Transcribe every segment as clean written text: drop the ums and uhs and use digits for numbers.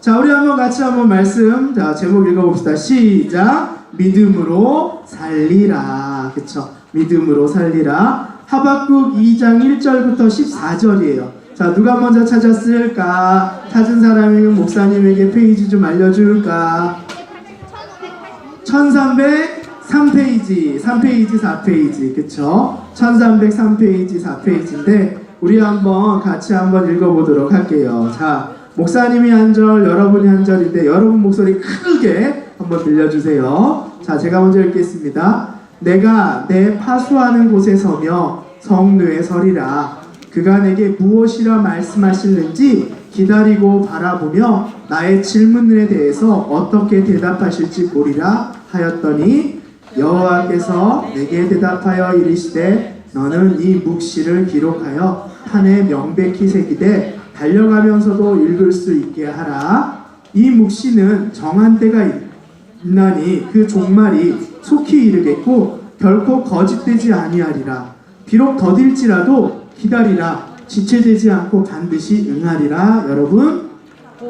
자, 우리 한번 같이 한번 말씀, 자, 제목 읽어봅시다. 시작. 믿음으로 살리라. 그쵸? 믿음으로 살리라. 하박국 2장 1절부터 14절이에요. 자, 누가 먼저 찾았을까? 찾은 사람이 목사님에게 페이지 좀 알려줄까? 1303페이지, 3페이지, 4페이지, 그쵸? 1303페이지, 4페이지인데, 우리 한번 같이 한번 읽어보도록 할게요. 자, 목사님이 한 절, 여러분이 한 절인데, 여러분 목소리 크게 한번 들려주세요. 자, 제가 먼저 읽겠습니다. 내가 내 파수하는 곳에 서며 성루에 서리라. 그가 내게 무엇이라 말씀하실는지 기다리고 바라보며 나의 질문에 대해서 어떻게 대답하실지 보리라 하였더니 여호와께서 내게 대답하여 이르시되 너는 이 묵시를 기록하여 판에 명백히 새기되 달려가면서도 읽을 수 있게 하라. 이 묵시는 정한 때가 있나니 그 종말이 속히 이르겠고 결코 거짓되지 아니하리라. 비록 더딜지라도 기다리라. 지체되지 않고 반드시 응하리라. 여러분,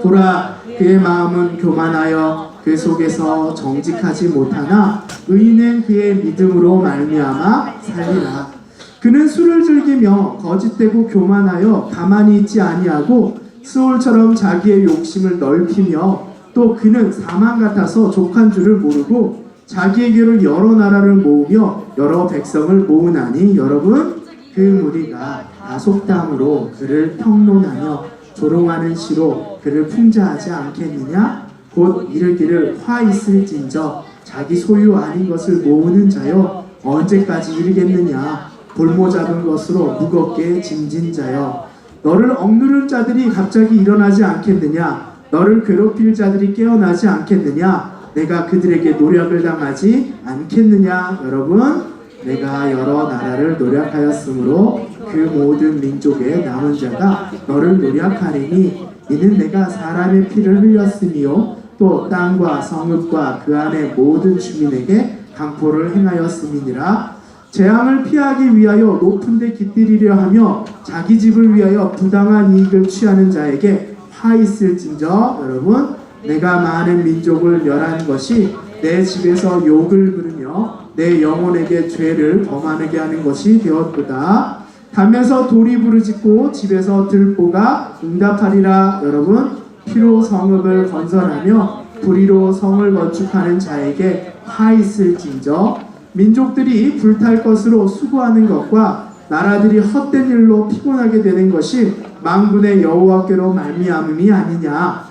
보라 그의 마음은 교만하여 그 속에서 정직하지 못하나 의인은 그의 믿음으로 말미암아 살리라. 그는 술을 즐기며 거짓되고 교만하여 가만히 있지 아니하고 스올처럼 자기의 욕심을 넓히며 또 그는 사망 같아서 족한 줄을 모르고 자기에게로 여러 나라를 모으며 여러 백성을 모으나니 여러분 그 무리가 속담으로 그를 평론하며 조롱하는 시로 그를 풍자하지 않겠느냐? 곧 이르기를 화 있을진저 자기 소유 아닌 것을 모으는 자여 언제까지 이르겠느냐? 볼모 잡은 것으로 무겁게 짐진 자여 너를 억누른 자들이 갑자기 일어나지 않겠느냐? 너를 괴롭힐 자들이 깨어나지 않겠느냐? 내가 그들에게 노력을 당하지 않겠느냐? 여러분, 내가 여러 나라를 노력하였으므로 그 모든 민족의 남은 자가 너를 노력하리니 이는 내가 사람의 피를 흘렸으며 또 땅과 성읍과 그 안의 모든 주민에게 강포를 행하였음이니라. 재앙을 피하기 위하여 높은 데 깃들이려 하며 자기 집을 위하여 부당한 이익을 취하는 자에게 화 있을진저 여러분 내가 많은 민족을 멸한 것이 내 집에서 욕을 부르며 내 영혼에게 죄를 범하게 하는 것이 되었도다. 담에서 돌이 부르짖고 집에서 들보가 응답하리라. 여러분 피로 성읍을 건설하며 불의로 성을 건축하는 자에게 화 있을진저 민족들이 불탈 것으로 수고하는 것과 나라들이 헛된 일로 피곤하게 되는 것이 만군의 여호와께로 말미암음이 아니냐.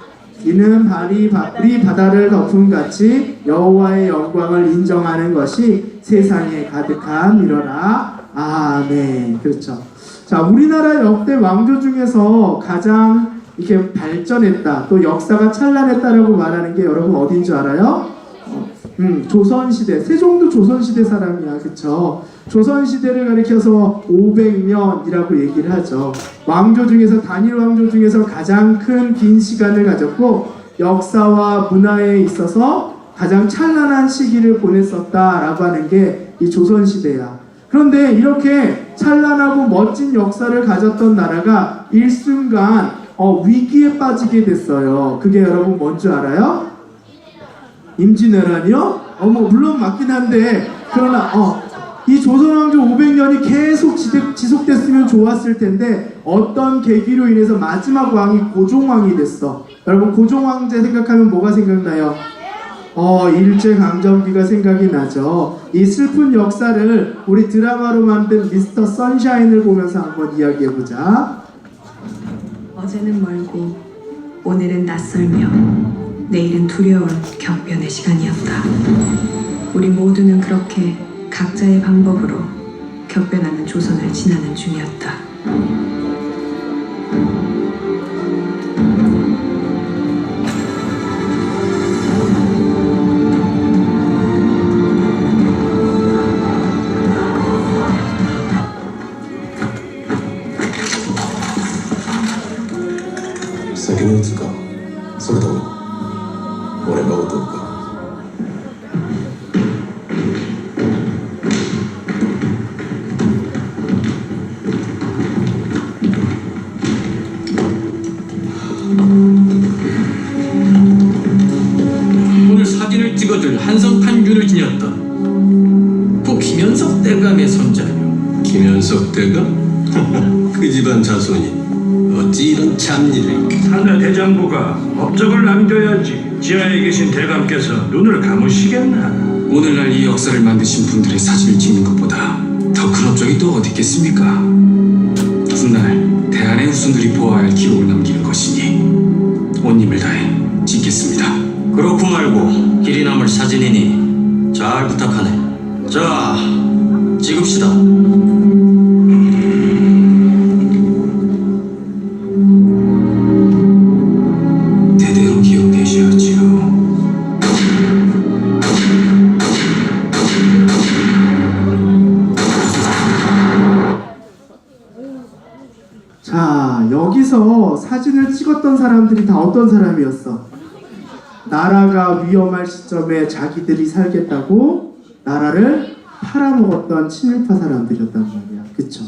이는 불이 바다를 덮음같이 여호와의 영광을 인정하는 것이 세상에 가득함이로라. 아멘. 그렇죠. 자, 우리나라 역대 왕조 중에서 가장 이렇게 발전했다, 또 역사가 찬란했다라고 말하는 게 여러분 어딘 줄 알아요? 조선시대, 세종도 조선시대 사람이야. 그쵸? 조선시대를 가리켜서 500년이라고 얘기를 하죠. 왕조 중에서, 단일 왕조 중에서 가장 큰 긴 시간을 가졌고 역사와 문화에 있어서 가장 찬란한 시기를 보냈었다라고 하는 게 이 조선시대야. 그런데 이렇게 찬란하고 멋진 역사를 가졌던 나라가 일순간 위기에 빠지게 됐어요. 그게 여러분 뭔 줄 알아요? 임진왜란이요? 뭐 물론 맞긴 한데 그러나 이 조선왕조 500년이 계속 지속됐으면 좋았을 텐데 어떤 계기로 인해서 마지막 왕이 고종왕이 됐어. 여러분 고종왕제 생각하면 뭐가 생각나요? 일제강점기가 생각이 나죠. 이 슬픈 역사를 우리 드라마로 만든 미스터 선샤인을 보면서 한번 이야기해보자. 어제는 멀고 오늘은 낯설며 내일은 두려운 격변의 시간이었다. 우리 모두는 그렇게 각자의 방법으로 격변하는 조선을 지나는 중이었다.先に打つか、それとも俺が打とうか。 어때가? 그 집안 자손이 어찌 이런 잡일을. 사내 대장부가 업적을 남겨야지. 지하에 계신 대감께서 눈을 감으시겠나? 오늘날 이 역사를 만드신 분들의 사진을 찍는 것보다 더 큰 업적이 또 어디 있겠습니까? 훗날 대한의 후손들이 보아야 할 기록을 남기는 것이니 온 힘을 다해 찍겠습니다. 그렇고 말고 길이 남을 사진이니 잘 부탁하네. 자, 찍읍시다. 대대로 기억되셔야지요. 자, 여기서 사진을 찍었던 사람들이 다 어떤 사람이었어? 나라가 위험할 시점에 자기들이 살겠다고 나라를 팔아먹었던 친일파 사람들이었단 말이야. 그쵸?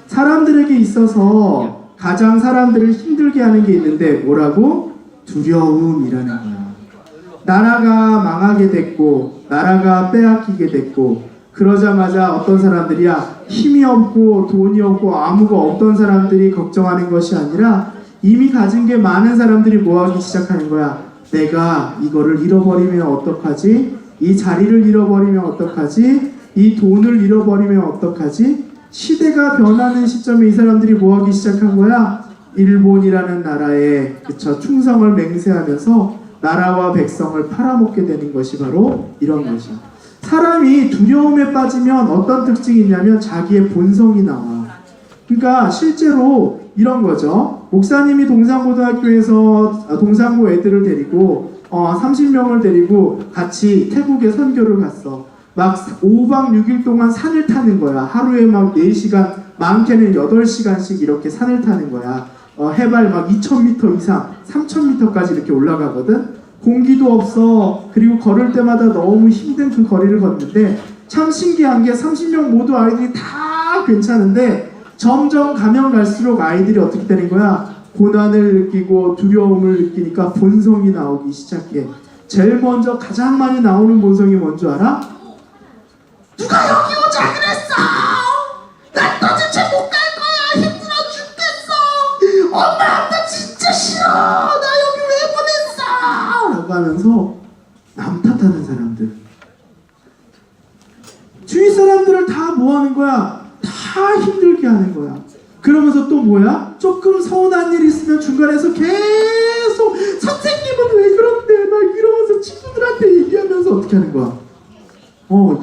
사람들에게 있어서 가장 사람들을 힘들게 하는 게 있는데 뭐라고? 두려움이라는 거야. 나라가 망하게 됐고 나라가 빼앗기게 됐고 그러자마자 어떤 사람들이야 힘이 없고 돈이 없고 아무가 없던 사람들이 걱정하는 것이 아니라 이미 가진 게 많은 사람들이 뭐하기 시작하는 거야. 내가 이거를 잃어버리면 어떡하지? 이 자리를 잃어버리면 어떡하지? 이 돈을 잃어버리면 어떡하지? 시대가 변하는 시점에 이 사람들이 뭐하기 시작한 거야? 일본이라는 나라에 그쵸 충성을 맹세하면서 나라와 백성을 팔아먹게 되는 것이 바로 이런 것이야. 사람이 두려움에 빠지면 어떤 특징이 있냐면 자기의 본성이 나와. 그러니까 실제로 이런 거죠. 목사님이 동산고등학교에서 동산고 애들을 데리고 30명을 데리고 같이 태국에 선교를 갔어. 막 5박 6일 동안 산을 타는 거야. 하루에 막 4시간, 많게는 8시간씩 이렇게 산을 타는 거야. 해발 막 2,000m 이상, 3,000m까지 이렇게 올라가거든. 공기도 없어. 그리고 걸을 때마다 너무 힘든 그 거리를 걷는데 참 신기한 게 30명 모두 아이들이 다 괜찮은데 점점 가면 갈수록 아이들이 어떻게 되는 거야? 고난을 느끼고 두려움을 느끼니까 본성이 나오기 시작해. 제일 먼저 가장 많이 나오는 본성이 뭔 줄 알아? 누가 여기 오자 그랬어! 난 도대체 못 갈 거야! 힘들어 죽겠어! 엄마 아빠 진짜 싫어! 나 여기 왜 보냈어! 라고 하면서 남 탓하는 사람들. 주위 사람들을 다 뭐 하는 거야? 다 힘들게 하는 거야. 그러면서 또 뭐야? 조금 서운한 일 있으면 중간에서 계속 선생님은 왜 그런데? 막 이러면서 친구들한테 얘기하면서 어떻게 하는 거야?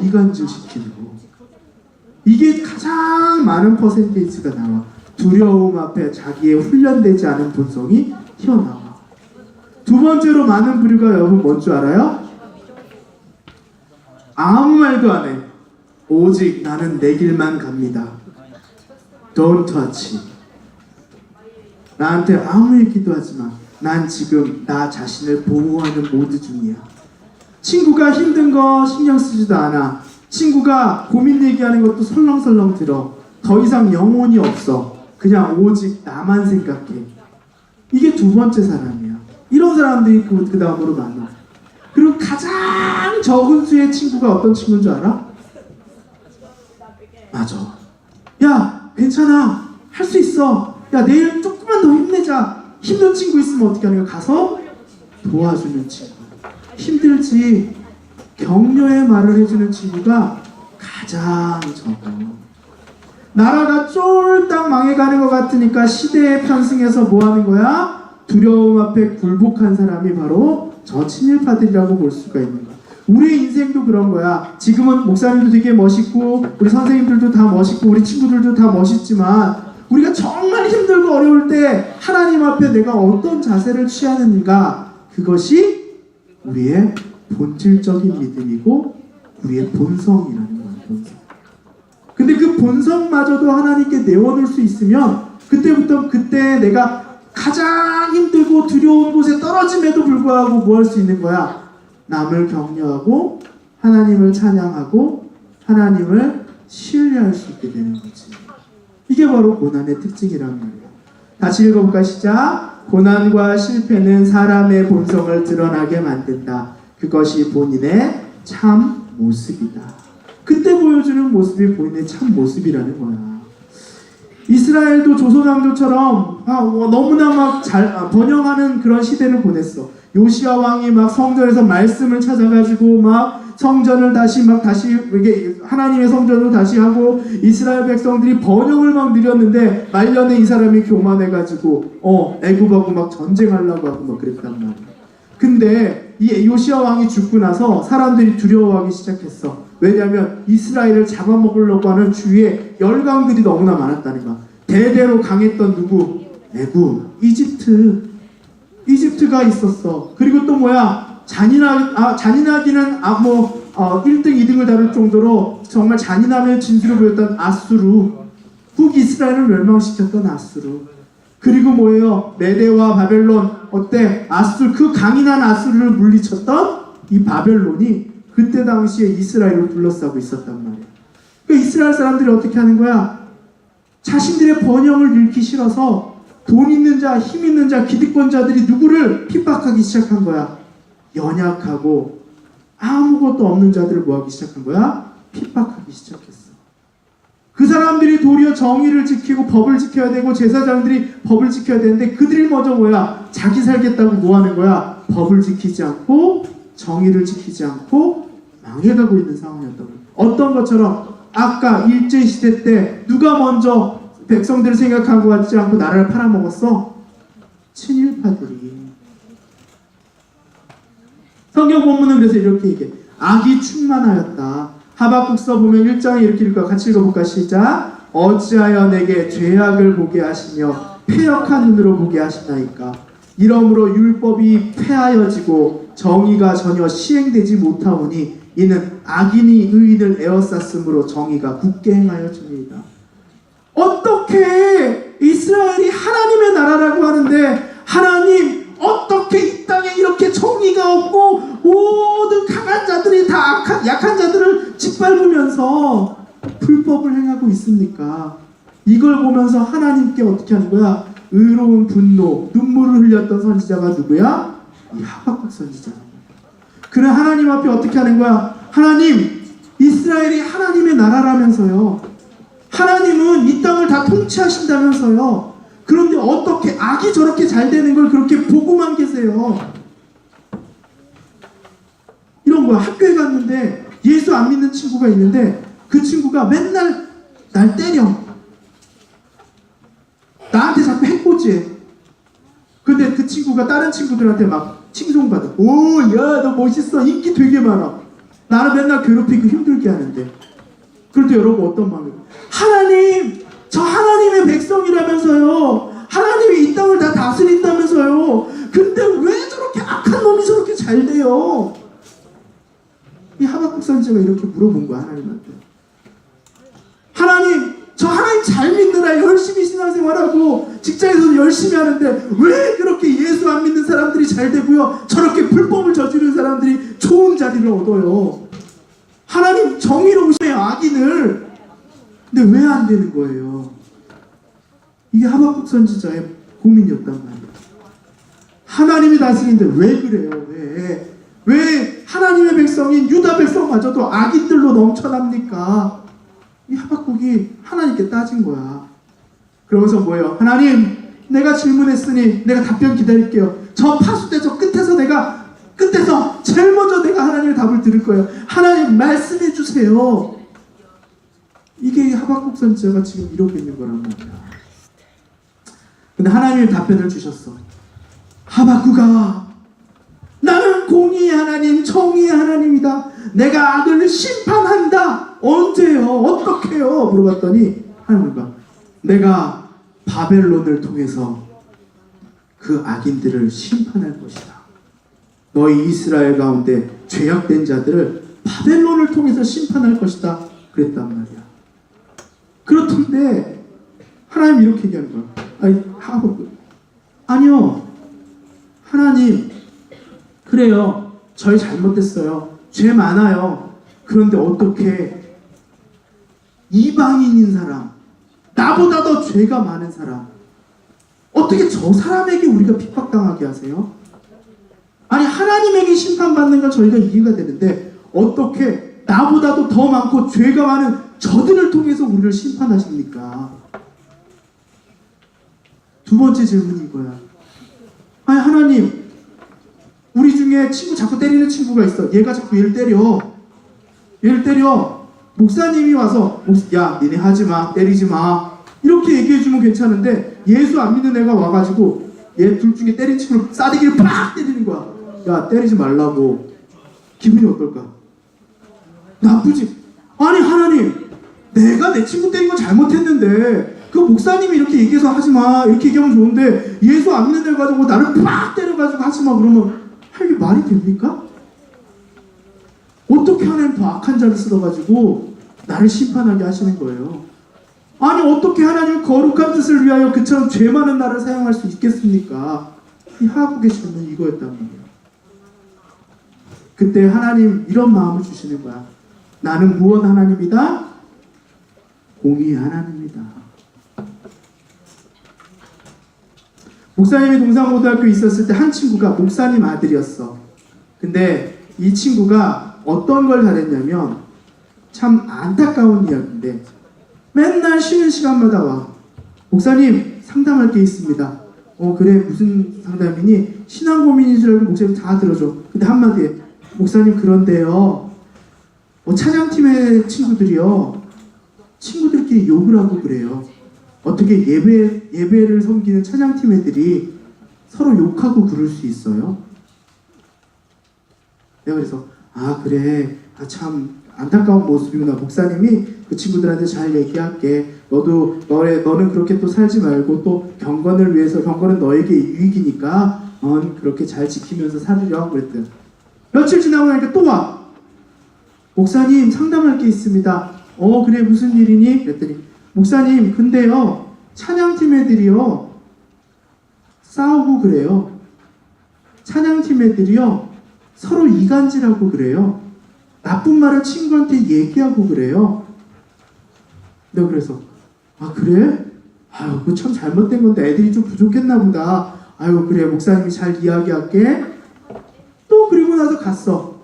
이간질 시키는 거. 이게 가장 많은 퍼센테이지가 나와. 두려움 앞에 자기의 훈련되지 않은 본성이 튀어나와. 두 번째로 많은 부류가 여러분 뭔 줄 알아요? 아무 말도 안 해. 오직 나는 내 길만 갑니다. Don't touch. 나한테 아무 얘기도 하지 마. 난 지금 나 자신을 보호하는 모드 중이야. 친구가 힘든 거 신경 쓰지도 않아. 친구가 고민 얘기하는 것도 설렁설렁 들어. 더 이상 영혼이 없어. 그냥 오직 나만 생각해. 이게 두 번째 사람이야. 이런 사람들이 그 다음으로 많아. 그리고 가장 적은 수의 친구가 어떤 친구인 줄 알아? 맞아. 야, 괜찮아. 할 수 있어. 야, 내일 조금만 더 힘내자. 힘든 친구 있으면 어떻게 하는 거야? 가서 도와주는 친구. 힘들지. 격려의 말을 해주는 친구가 가장 적어. 나라가 쫄딱 망해가는 것 같으니까 시대에 편승해서 뭐 하는 거야? 두려움 앞에 굴복한 사람이 바로 저 친일파들이라고 볼 수가 있는 거야. 우리의 인생도 그런 거야. 지금은 목사님도 되게 멋있고 우리 선생님들도 다 멋있고 우리 친구들도 다 멋있지만 우리가 정말 힘들고 어려울 때 하나님 앞에 내가 어떤 자세를 취하는가, 그것이 우리의 본질적인 믿음이고 우리의 본성이라는 거야. 본성. 근데 그 본성마저도 하나님께 내어놓을 수 있으면 그때부터 그때 내가 가장 힘들고 두려운 곳에 떨어짐에도 불구하고 뭐 할 수 있는 거야? 남을 격려하고 하나님을 찬양하고 하나님을 신뢰할 수 있게 되는 거지. 이게 바로 고난의 특징이란 말이야. 다시 읽어볼까? 시작. 고난과 실패는 사람의 본성을 드러나게 만든다. 그것이 본인의 참 모습이다. 그때 보여주는 모습이 본인의 참 모습이라는 거야. 이스라엘도 조선왕조처럼 너무나 막 잘 번영하는 그런 시대를 보냈어. 요시야 왕이 막 성전에서 말씀을 찾아가지고 막 성전을 다시 이게 하나님의 성전을 다시 하고 이스라엘 백성들이 번영을 막 누렸는데 말년에 이 사람이 교만해가지고 애굽하고 막 전쟁하려고 하고 막 그랬단 말이야. 근데 이 요시야 왕이 죽고 나서 사람들이 두려워하기 시작했어. 왜냐하면 이스라엘을 잡아먹으려고 하는 주위에 열강들이 너무나 많았다는 거야. 대대로 강했던 누구? 애굽, 이집트가 있었어. 그리고 또 뭐야? 잔인하기는 1등, 2등을 다룰 정도로 정말 잔인함의 진수를 보였던 아수르, 북이스라엘을 멸망시켰던 아수르. 그리고 뭐예요? 메대와 바벨론. 어때? 그 강인한 아수르를 물리쳤던 이 바벨론이 그때 당시에 이스라엘을 둘러싸고 있었단 말이야. 그러니까 이스라엘 사람들이 어떻게 하는 거야? 자신들의 번영을 잃기 싫어서 돈 있는 자, 힘 있는 자, 기득권자들이 누구를 핍박하기 시작한 거야. 연약하고 아무것도 없는 자들을 뭐하기 시작한 거야? 핍박하기 시작했어. 그 사람들이 도리어 정의를 지키고 법을 지켜야 되고 제사장들이 법을 지켜야 되는데 그들이 먼저 뭐야? 자기 살겠다고 뭐하는 거야? 법을 지키지 않고 정의를 지키지 않고 망해가고 있는 상황이었다고. 어떤 것처럼 아까 일제시대 때 누가 먼저 백성들을 생각하고 하지 않고 나라를 팔아먹었어? 친일파들이. 성경 본문은 그래서 이렇게 얘기해. 악이 충만하였다. 하박국서 보면 1장에 이렇게 읽을까? 같이 읽어볼까? 시작. 어찌하여 내게 죄악을 보게 하시며 패역한 눈으로 보게 하시나이까. 이러므로 율법이 폐하여지고 정의가 전혀 시행되지 못하오니 이는 악인이 의인을 에워쌌으므로 정의가 굳게 행하여집니다. 어떻게 이스라엘이 하나님의 나라라고 하는데 하나님 어떻게 이 땅에 이렇게 정의가 없고 모든 강한 자들이 다 약한 자들을 짓밟으면서 불법을 행하고 있습니까? 이걸 보면서 하나님께 어떻게 하는 거야? 의로운 분노, 눈물을 흘렸던 선지자가 누구야? 이 하박국 선지자. 그는 하나님 앞에 어떻게 하는 거야? 하나님, 이스라엘이 하나님의 나라라면서요. 하나님은 이 땅을 다 통치하신다면서요. 그런데 어떻게 악이 저렇게 잘 되는 걸 그렇게 보고만 계세요? 이런 거야. 학교에 갔는데 예수 안 믿는 친구가 있는데 그 친구가 맨날 날 때려. 나한테 자꾸 해코지해. 근데 그 친구가 다른 친구들한테 막 칭송받아. 오, 야, 너 멋있어. 인기 되게 많아. 나는 맨날 괴롭히고 힘들게 하는데. 그럴 때 여러분 어떤 마음이에요? 하나님, 저 하나님의 백성이라면서요. 하나님이 이 땅을 다 다스린다면서요. 근데 왜 저렇게 악한 놈이 저렇게 잘 돼요? 이 하박국 선지자가 이렇게 물어본 거야, 하나님한테. 하나님, 저 하나님 잘 믿느라 열심히 신앙생활하고 직장에서도 열심히 하는데 왜 그렇게 예수 안 믿는 사람들이 잘 되고요, 저렇게 불법을 저지르는 사람들이 좋은 자리를 얻어요? 하나님 정의로우시네요, 악인을. 근데 왜 안 되는 거예요? 이게 하박국 선지자의 고민이었단 말이에요. 하나님이 다스리는데 왜 그래요? 왜 하나님의 백성인 유다 백성마저도 악인들로 넘쳐납니까? 이 하박국이 하나님께 따진 거야. 그러면서 뭐예요? 하나님, 내가 질문했으니 내가 답변 기다릴게요. 저 파수대 저 끝에서 제일 먼저 내가 하나님의 답을 들을 거예요. 하나님 말씀해 주세요. 이게 하박국 선지자가 지금 이러고 있는 거란 말이야. 근데 하나님이 답변을 주셨어. 하박국아, 나는 공의의 하나님, 정의의 하나님이다. 내가 악을 심판한다. 언제요? 어떻게요? 물어봤더니 하나님과 내가 바벨론을 통해서 그 악인들을 심판할 것이다. 너희 이스라엘 가운데 죄악된 자들을 바벨론을 통해서 심판할 것이다. 그랬단 말이야. 그렇던데 하나님 이렇게 얘기하는 거야. 아니요, 하나님, 그래요, 저희 잘못됐어요. 죄 많아요. 그런데 어떻게 이방인인 사람, 나보다 더 죄가 많은 사람, 어떻게 저 사람에게 우리가 핍박당하게 하세요? 아니, 하나님에게 심판받는 건 저희가 이해가 되는데 어떻게 나보다도 더 많고 죄가 많은 저들을 통해서 우리를 심판하십니까? 두 번째 질문이 이거야. 아니 하나님, 우리 중에 친구 자꾸 때리는 친구가 있어. 얘가 자꾸 얘를 때려. 목사님이 와서 야 니네 하지마, 때리지마 이렇게 얘기해주면 괜찮은데 예수 안 믿는 애가 와가지고 얘 둘 중에 때린 친구를 싸대기를 팍 때리는 거야. 야 때리지 말라고. 기분이 어떨까? 나쁘지? 아니 하나님, 내가 내 친구 때린 건 잘못했는데 그 목사님이 이렇게 얘기해서 하지마 이렇게 얘기하면 좋은데 예수 안 믿는 애가 가지고 나를 팍 때려가지고 하지마 그러면 이게 말이 됩니까? 어떻게 하나님 더 악한 자를 쓸어가지고 나를 심판하게 하시는 거예요? 아니 어떻게 하나님 거룩한 뜻을 위하여 그처럼 죄 많은 나를 사용할 수 있겠습니까? 이 하국의 질문이 이거였단 말이에요. 그때 하나님 이런 마음을 주시는 거야. 나는 무엇 하나님이다? 공의 하나님이다. 목사님이 동산고등학교에 있었을 때 한 친구가 목사님 아들이었어. 근데 이 친구가 어떤 걸 잘했냐면 참 안타까운 이야기인데 맨날 쉬는 시간마다 와. 목사님 상담할 게 있습니다. 그래 무슨 상담이니? 신앙 고민인 줄 알고 목사님 다 들어줘. 근데 한마디에 목사님 그런데요 찬양팀의 친구들끼리 욕을 하고 그래요. 어떻게 예배를 섬기는 찬양팀 애들이 서로 욕하고 그럴 수 있어요? 내가 그래서 그래 참 안타까운 모습이구나. 목사님이 그 친구들한테 잘 얘기할게. 너는 그렇게 또 살지 말고 또 경건을 위해서, 경건은 너에게 유익이니까 그렇게 잘 지키면서 살으려 그랬더니 며칠 지나고 나니까 또 와. 목사님 상담할 게 있습니다. 그래 무슨 일이니? 그랬더니 목사님 근데요 찬양팀 애들이요 싸우고 그래요. 찬양팀 애들이요 서로 이간질하고 그래요. 나쁜 말을 친구한테 얘기하고 그래요. 내가 그래서 그래? 그거 참 잘못된 건데 애들이 좀 부족했나 보다. 그래 목사님이 잘 이야기할게. 또 그리고 나서 갔어.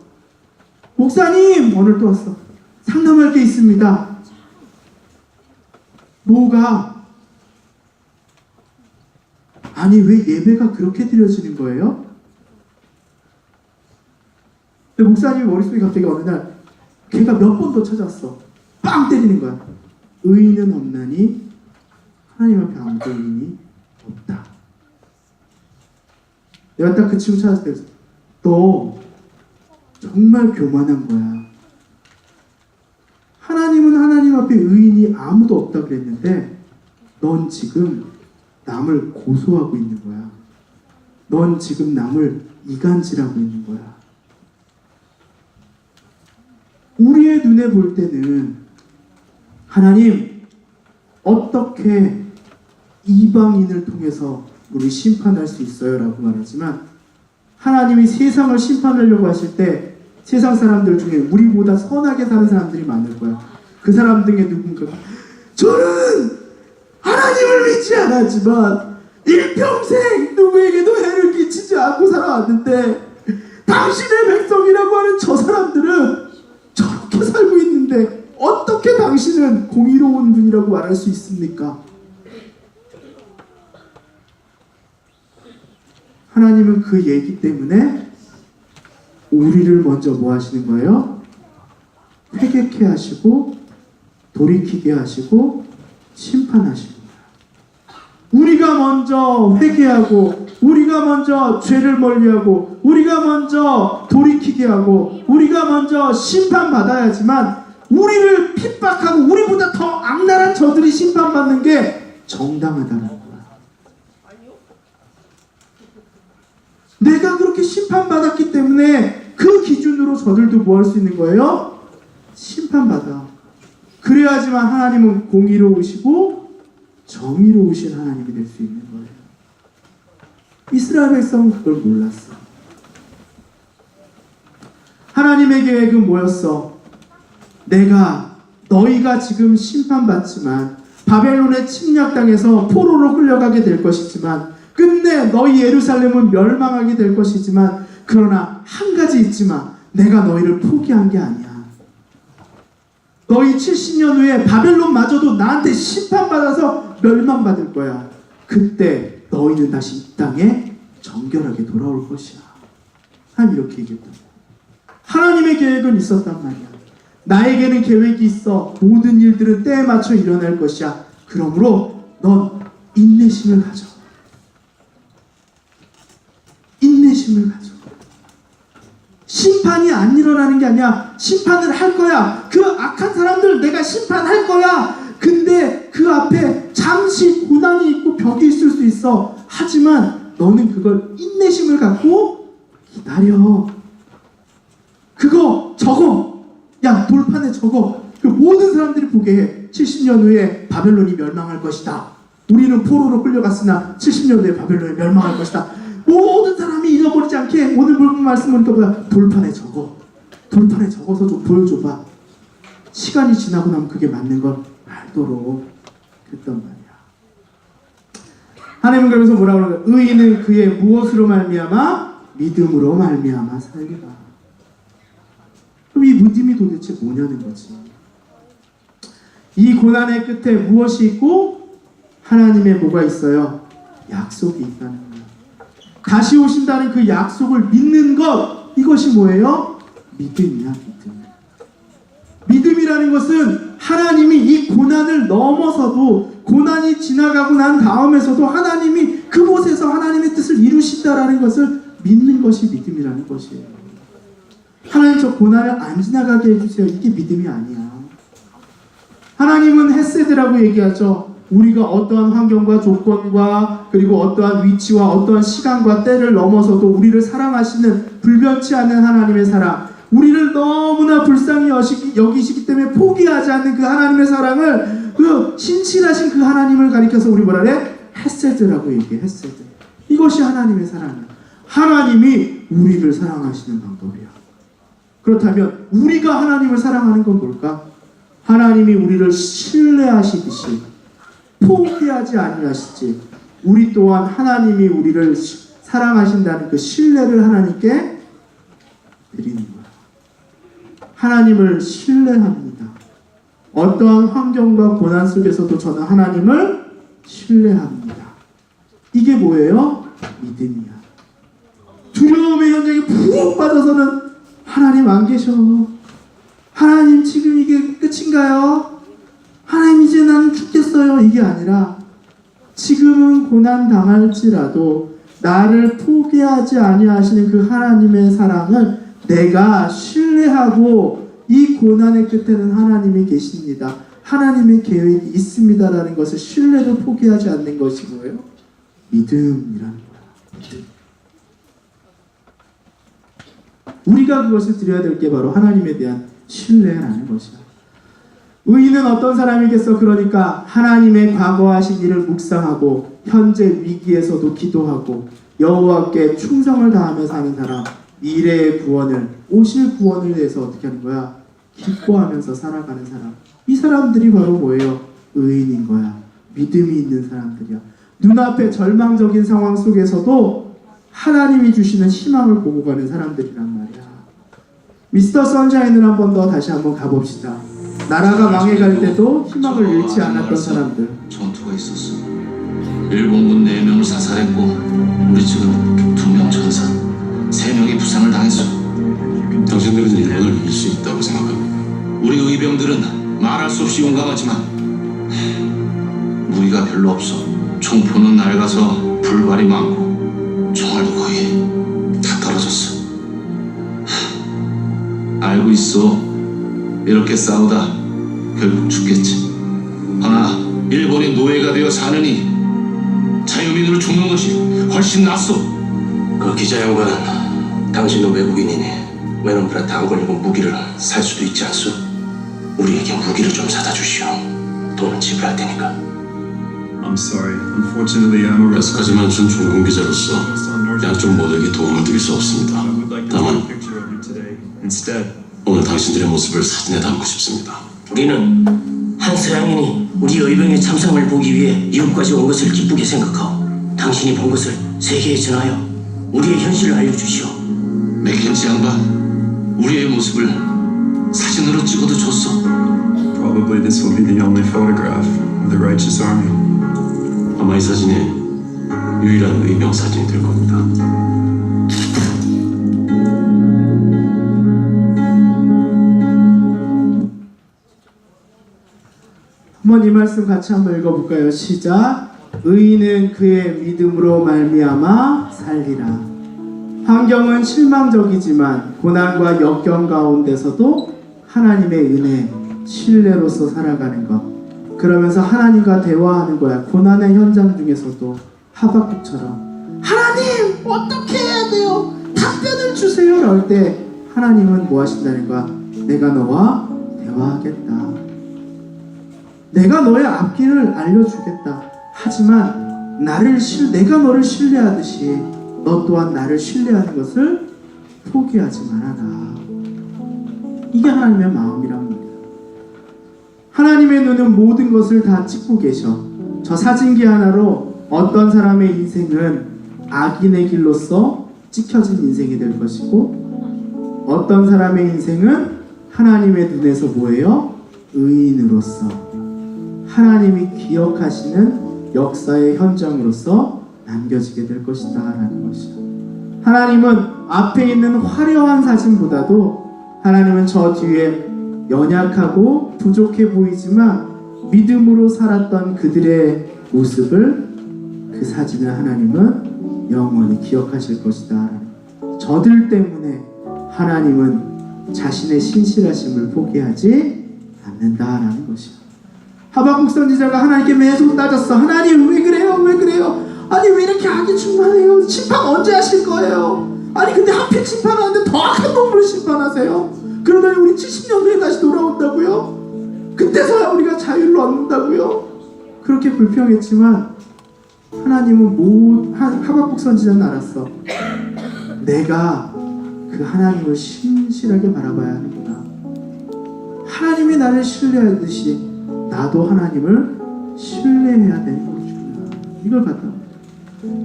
목사님 오늘 또 왔어. 상담할 게 있습니다. 뭐가? 아니 왜 예배가 그렇게 드려지는 거예요? 근데 목사님 머릿속에 갑자기 어느 날 걔가 몇 번 더 찾았어. 빵 때리는 거야. 의인은 없나니 하나님 앞에 아무도 의인이 없다. 내가 딱 그 친구 찾았을 때 너 정말 교만한 거야. 하나님은 하나님 앞에 의인이 아무도 없다 그랬는데 넌 지금 남을 고소하고 있는 거야. 넌 지금 남을 이간질하고 있는 거야. 우리의 눈에 볼 때는 하나님 어떻게 이방인을 통해서 우리 심판할 수 있어요? 라고 말하지만 하나님이 세상을 심판하려고 하실 때 세상 사람들 중에 우리보다 선하게 사는 사람들이 많을 거야. 그 사람 중에 누군가가 저는 하나님을 믿지 않았지만 일평생 누구에게도 해를 끼치지 않고 살아왔는데 당신의 백성이라고 하는 저 사람들은 저렇게 살고 있는데 어떻게 당신은 공의로운 분이라고 말할 수 있습니까? 하나님은 그 얘기 때문에 우리를 먼저 뭐 하시는 거예요? 회개케 하시고 돌이키게 하시고 심판하시는 거예요. 우리가 먼저 회개하고 우리가 먼저 죄를 멀리하고 우리가 먼저 돌이키게 하고 우리가 먼저 심판받아야지만 우리를 핍박하고 우리보다 더 악랄한 저들이 심판받는 게 정당하다는 거야. 내가 그렇게 심판받았기 때문에 그 기준으로 저들도 뭐 할 수 있는 거예요? 심판받아. 그래야지만 하나님은 공의로우시고 정의로우신 하나님이 될 수 있는 거예요. 이스라엘 백성은 그걸 몰랐어. 하나님의 계획은 뭐였어? 너희가 지금 심판받지만 바벨론에 침략당해서 포로로 끌려가게 될 것이지만 끝내 너희 예루살렘은 멸망하게 될 것이지만 그러나 한 가지 잊지 마. 내가 너희를 포기한 게 아니야. 너희 70년 후에 바벨론마저도 나한테 심판받아서 멸망받을 거야. 그때 너희는 다시 이 땅에 정결하게 돌아올 것이야. 하나님 이렇게 얘기했다. 하나님의 계획은 있었단 말이야. 나에게는 계획이 있어. 모든 일들은 때에 맞춰 일어날 것이야. 그러므로 넌 인내심을 가져. 인내심을 가져. 심판이 안 일어나는 게 아니야. 심판을 할 거야. 그 악한 사람들 내가 심판할 거야. 근데 그 앞에 잠시 고난이 있고 벽이 있을 수 있어. 하지만 너는 그걸 인내심을 갖고 기다려. 그거 적어. 야, 돌판에 적어. 그 모든 사람들이 보게 해. 70년 후에 바벨론이 멸망할 것이다. 우리는 포로로 끌려갔으나 70년 후에 바벨론이 멸망할 것이다. 모든 사람이 잊어버리지 않게 오늘 말씀 보니까 뭐야? 돌판에 적어. 돌판에 적어서 좀 보여줘봐. 시간이 지나고 나면 그게 맞는 걸 알도록 그랬단 말이야. 하나님은 그러면서 뭐라고 그러는 거야? 의인은 그의 무엇으로 말미암아? 믿음으로 말미암아 살리라. 그럼 이 믿음이 도대체 뭐냐는 거지. 이 고난의 끝에 무엇이 있고 하나님의 뭐가 있어요? 약속이 있다는 거예요. 다시 오신다는 그 약속을 믿는 것, 이것이 뭐예요? 믿음이야, 믿음. 믿음이라는 것은 하나님이 이 고난을 넘어서도, 고난이 지나가고 난 다음에서도 하나님이 그곳에서 하나님의 뜻을 이루신다라는 것을 믿는 것이 믿음이라는 것이에요. 하나님 저 고난을 안 지나가게 해주세요. 이게 믿음이 아니야. 하나님은 헤세드라고 얘기하죠. 우리가 어떠한 환경과 조건과 그리고 어떠한 위치와 어떠한 시간과 때를 넘어서도 우리를 사랑하시는 불변치 않는 하나님의 사랑, 우리를 너무나 불쌍히 여기시기 때문에 포기하지 않는 그 하나님의 사랑을, 그 신실하신 그 하나님을 가리켜서 우리 뭐라 그래? 헤세드라고 얘기해. 헤세드. 이것이 하나님의 사랑이야. 하나님이 우리를 사랑하시는 방법이야. 그렇다면 우리가 하나님을 사랑하는 건 뭘까? 하나님이 우리를 신뢰하시듯이 포기하지 아니하시지, 우리 또한 하나님이 우리를 사랑하신다는 그 신뢰를 하나님께 드리는 거야. 하나님을 신뢰합니다. 어떠한 환경과 고난 속에서도 저는 하나님을 신뢰합니다. 이게 뭐예요? 믿음이야. 두려움의 현장에 푹 빠져서는 하나님 안 계셔. 하나님 지금 이게 끝인가요? 하나님 이제 나는 죽겠어요. 이게 아니라 지금은 고난 당할지라도 나를 포기하지 아니하시는 그 하나님의 사랑을 내가 신뢰하고 이 고난의 끝에는 하나님이 계십니다. 하나님의 계획이 있습니다라는 것을 신뢰로 포기하지 않는 것이 뭐예요? 믿음이라는 거야. 믿음. 우리가 그것을 드려야 될 게 바로 하나님에 대한 신뢰라는 것이야. 의인은 어떤 사람이겠어? 그러니까 하나님의 과거하신 일을 묵상하고 현재 위기에서도 기도하고 여호와께 충성을 다하며 사는 사람, 미래의 구원을, 오실 구원을 위해서 어떻게 하는 거야? 기뻐하면서 살아가는 사람. 이 사람들이 바로 뭐예요? 의인인 거야. 믿음이 있는 사람들이야. 눈앞에 절망적인 상황 속에서도 하나님이 주시는 희망을 보고 가는 사람들이란 말이야. 미스터 선샤인을 한 번 더 다시 한번 가봅시다. 나라가 망해갈 때도 희망을 잃지 않았던 사람들. 전투가 있었어. 일본군 4명을 사살했고 우리 측은 2명 전사, 3명이 부상을 당했어. 당신들은 일본을 이길 수 있다고 생각합니다. 우리 의병들은 말할 수 없이 용감하지만 무기가 별로 없어. 총포는 낡아서 불발이 많고 총알도 거의 다 떨어졌어. 알고 있어. 이렇게 싸우다 결국 죽겠지. 허나 일본이 노예가 되어 사느니 자유민으로 죽는 것이 훨씬 낫소. 그 기자 양반은 당신도 외국인이니 외놈들한테 안 걸리고 무기를 살 수도 있지 않소? 우리에게 무기를 좀 사다 주시오. 돈은 지불할 테니까. I'm sorry. Unfortunately, I'm a 야스카지만 준 종군 기자로서 양쪽 모두에게 도움을 드릴 수 없습니다. 다만 오늘 당신들의 모습을 사진에 담고 싶습니다. 우리는 한 서양인이 우리 의병의 참상을 보기 위해 이곳까지 온 것을 기쁘게 생각하오. 당신이 본 것을 세계에 전하여 우리의 현실을 알려주시오. 맥켄지 양반, 우리의 모습을 사진으로 찍어도 좋소. Probably this will be the only photograph of the righteous army. 아마 이 사진이 유일한 의명 사진이 될 겁니다. 한번 이 말씀 같이 한번 읽어볼까요? 시작. 의인은 그의 믿음으로 말미암아 살리라. 환경은 실망적이지만 고난과 역경 가운데서도 하나님의 은혜, 신뢰로서 살아가는 것. 그러면서 하나님과 대화하는 거야. 고난의 현장 중에서도 하박국처럼 하나님 어떻게 해야 돼요? 답변을 주세요. 이럴 때 하나님은 뭐 하신다는 거야? 내가 너와 대화하겠다. 내가 너의 앞길을 알려주겠다. 하지만 내가 너를 신뢰하듯이 너 또한 나를 신뢰하는 것을 포기하지 말아라. 이게 하나님의 마음이란 말이야. 하나님의 눈은 모든 것을 다 찍고 계셔. 저 사진기 하나로 어떤 사람의 인생은 악인의 길로서 찍혀진 인생이 될 것이고, 어떤 사람의 인생은 하나님의 눈에서 뭐예요? 의인으로서 하나님이 기억하시는 역사의 현장으로서 남겨지게 될 것이다 라는 것이야. 하나님은 앞에 있는 화려한 사진보다도 하나님은 저 뒤에 연약하고 부족해 보이지만 믿음으로 살았던 그들의 모습을, 그 사진을 하나님은 영원히 기억하실 것이다. 저들 때문에 하나님은 자신의 신실하심을 포기하지 않는다라는 것이야. 하박국 선지자가 하나님께 매속 따졌어. 하나님 왜 그래요? 왜 그래요? 아니 왜 이렇게 악이 충만해요? 심판 언제 하실 거예요? 아니 근데 하필 심판하는데 더 악한 놈을 심판하세요? 그러더니 우리 70년 후에 다시 돌아온다고요? 그때서야 우리가 자유를 얻는다고요? 그렇게 불평했지만 하나님은 하박국 선지자는 알았어. 내가 그 하나님을 신실하게 바라봐야 하는구나. 하나님이 나를 신뢰하듯이 나도 하나님을 신뢰해야 되는 것이구나. 이걸 봤다.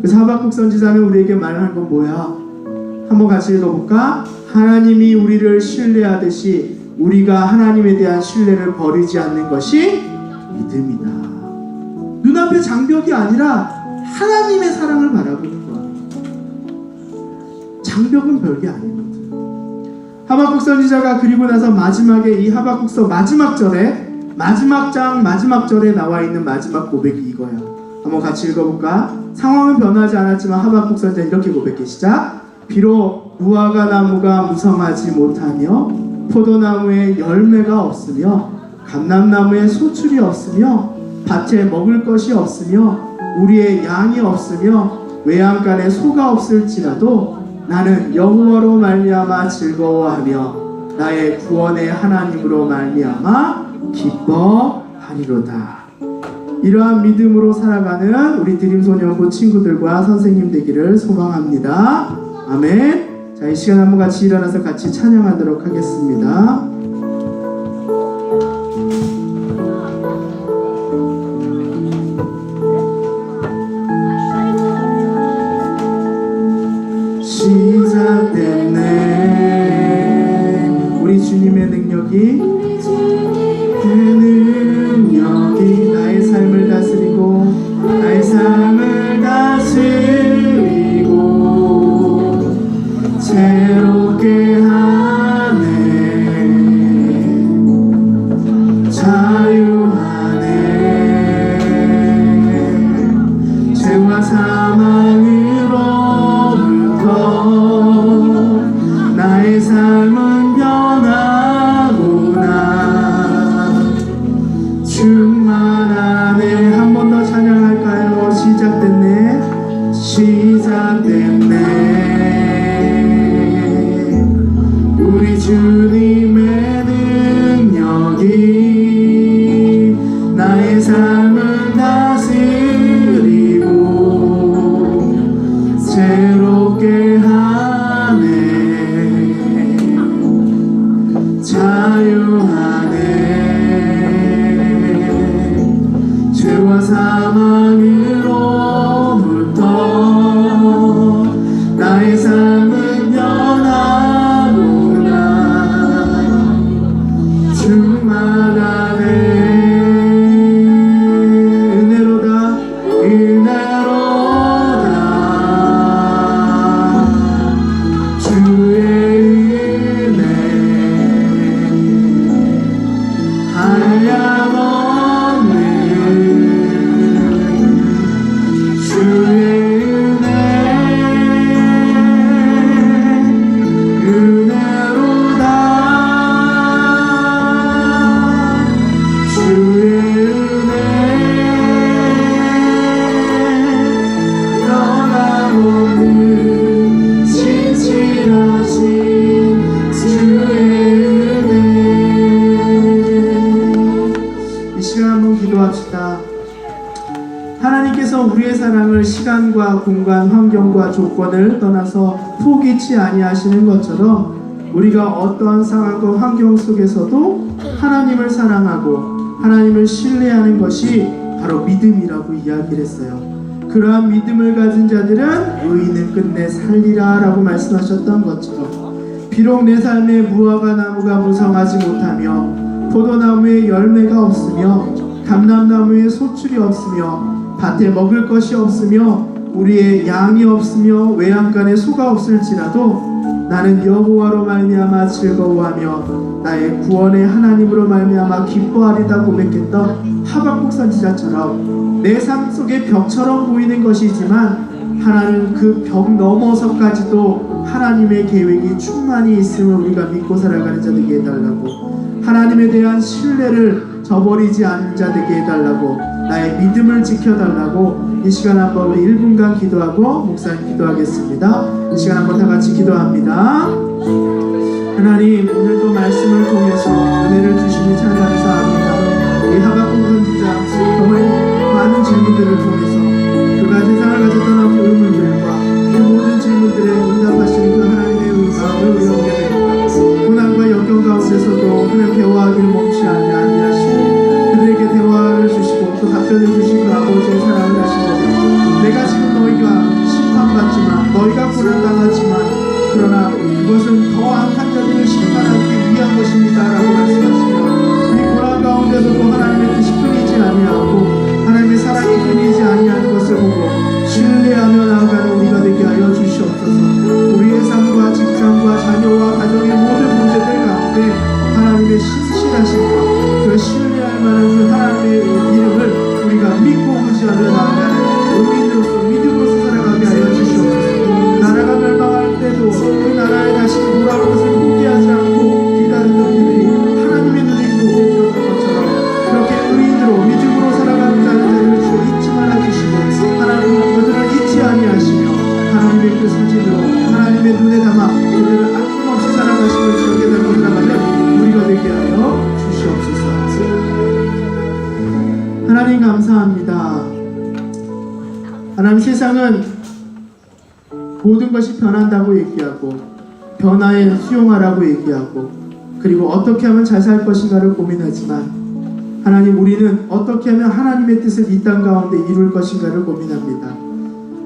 그래서 하박국 선지자는 우리에게 말하는 건 뭐야? 한번 같이 읽어볼까? 하나님이 우리를 신뢰하듯이 우리가 하나님에 대한 신뢰를 버리지 않는 것이 믿음이다. 눈앞의 장벽이 아니라 하나님의 사랑을 바라보는 거야. 장벽은 별게 아니거든. 하박국 선지자가 그리고 나서 마지막에 이 하박국서 마지막 절에, 마지막 장 마지막 절에 나와 있는 마지막 고백이 이거야. 한번 같이 읽어볼까? 상황은 변하지 않았지만 하박국 선지자 이렇게 고백해. 시작. 비록 무화과 나무가 무성하지 못하며 포도나무에 열매가 없으며 감람나무에 소출이 없으며 밭에 먹을 것이 없으며 우리의 양이 없으며 외양간에 소가 없을지라도 나는 여호와로 말미암아 즐거워하며 나의 구원의 하나님으로 말미암아 기뻐하리로다. 이러한 믿음으로 살아가는 우리 드림소년부 친구들과 선생님 되기를 소망합니다. 아멘. 자, 이 시간 한번 같이 일어나서 같이 찬양하도록 하겠습니다. 시작됐네. 우리 주님의 능력이 나의 삶을 다스리고 나의 삶을 다스리고 새롭게 하네. 자유하네. 죄와 사망으로부터 나의 삶은 변하구나. 충만하네. 한 번 더 찬양할까요? 시작됐네. 시작됐네. 우리 주님의 능력이 나의 삶을 다스리고 새롭게 하네. 자유하네. 죄와 사망으로부터 나의 삶은 변하구나. 충만하네. 은혜로다. 은혜로다. 상황과 조건을 떠나서 포기치 아니하시는 것처럼 우리가 어떠한 상황과 환경 속에서도 하나님을 사랑하고 하나님을 신뢰하는 것이 바로 믿음이라고 이야기를 했어요. 그러한 믿음을 가진 자들은 의인은 끝내 살리라 라고 말씀하셨던 것처럼 비록 내 삶에 무화과 나무가 무성하지 못하며 포도나무에 열매가 없으며 감람나무에 소출이 없으며 밭에 먹을 것이 없으며 우리의 양이 없으며 외양간에 소가 없을지라도 나는 여호와로 말미암아 즐거워하며 나의 구원의 하나님으로 말미암아 기뻐하리다 고백했던 하박국 선지자처럼 내 삶 속에 벽처럼 보이는 것이지만 하나는 그 벽 넘어서까지도 하나님의 계획이 충만히 있음을 우리가 믿고 살아가는 자 되게 해달라고, 하나님에 대한 신뢰를 저버리지 않는 자 되게 해달라고, 나의 믿음을 지켜달라고 이 시간 한번 우리 1분간 기도하고 목사님 기도하겠습니다. 이 시간 한번 다 같이 기도합니다. 하나님, 오늘도 말씀을 통해서 은혜를 주시니 참 감사합니다. 이 하박국 선지자 정말 많은 질문들을 통해서 그가 세상을 가졌던 의문들과 그 모든 질문들에 응답하시는 그 하나님의 마음을 의뢰하게 됩니다. 고난과 역경 가운데서도 하나님 대화하기를 멈추지 아니하시고 그들에게 대화를 주시고 또 답변을 주신 그 아버지의 사랑을 하시고, 내가 지금 너희가 심판받지만 너희가 고난당하지만 그러나 그것은 더 악한 자들을 심판하기 위한 것입니다 라고 말씀하시며, 이 고난 가운데서도 하나님의 뜻이 끊이지 아니하고 하나님의 사랑이 끊이지 아니하는 것을 보고 신뢰하며 나아가는 우리가 되게 하여 주시옵소서. 우리의 삶과 직장과 자녀와 가정의 모든 문제들 가운데 하나님의 신실하심과 그 신뢰할 만한 그 하나님의 이름을 우리가 믿고 의지하며 나아가는 의인으로서 믿음으로서 살아가게 하여 주시옵소서. 나라가 멸망할 때도 그 나라에 다시 돌아올 것을 포기하지 않고 기다렸던 그들이 하나님의 눈에 보게 되었던 것처럼 그렇게 의인으로 믿음으로 살아가는 자들을 주여 잊지 말아주시고 하나님은 그들을 잊지 아니하시며 하나님의 그 사진으로 하나님의 눈에 담아 그들을 아낌없이 살아가심을 기억에 담고 살아가는 우리가 되게 하여 주시옵소서. 하나님 감사합니다. 하나님, 세상은 모든 것이 변한다고 얘기하고 변화에 수용하라고 얘기하고 그리고 어떻게 하면 잘 살 것인가를 고민하지만 하나님, 우리는 어떻게 하면 하나님의 뜻을 이 땅 가운데 이룰 것인가를 고민합니다.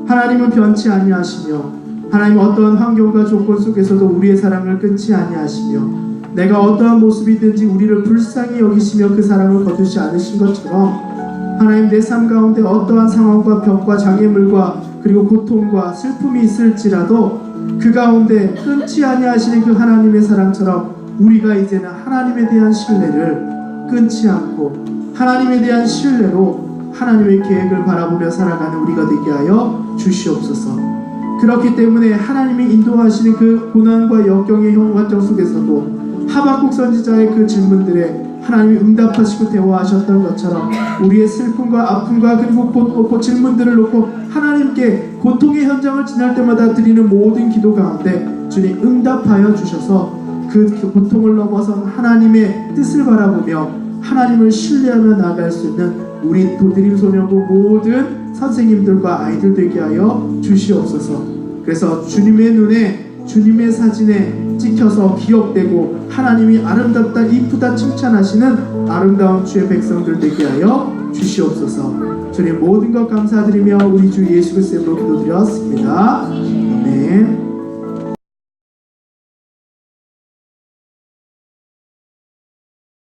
하나님은 변치 아니하시며 하나님 어떠한 환경과 조건 속에서도 우리의 사랑을 끊지 아니하시며 내가 어떠한 모습이든지 우리를 불쌍히 여기시며 그 사랑을 거두지 않으신 것처럼 하나님, 내 삶 가운데 어떠한 상황과 벽과 장애물과 그리고 고통과 슬픔이 있을지라도 그 가운데 끊지 아니하시는 그 하나님의 사랑처럼 우리가 이제는 하나님에 대한 신뢰를 끊지 않고 하나님에 대한 신뢰로 하나님의 계획을 바라보며 살아가는 우리가 되게 하여 주시옵소서. 그렇기 때문에 하나님이 인도하시는 그 고난과 역경의 현관정 속에서도 하박국 선지자의 그 질문들에 하나님이 응답하시고 대화하셨던 것처럼 우리의 슬픔과 아픔과 그리고 질문들을 놓고 하나님께 고통의 현장을 지날 때마다 드리는 모든 기도 가운데 주님 응답하여 주셔서 그 고통을 넘어선 하나님의 뜻을 바라보며 하나님을 신뢰하며 나아갈 수 있는 우리 도드림 소년부 모든 선생님들과 아이들 되게 하여 주시옵소서. 그래서 주님의 눈에 주님의 사진에 찍혀서 기억되고 하나님이 아름답다 이쁘다 칭찬하시는 아름다운 주의 백성들 되게 하여 주시옵소서. 주님 모든 것 감사드리며 우리 주 예수 그리스도로 기도드렸습니다. 아멘.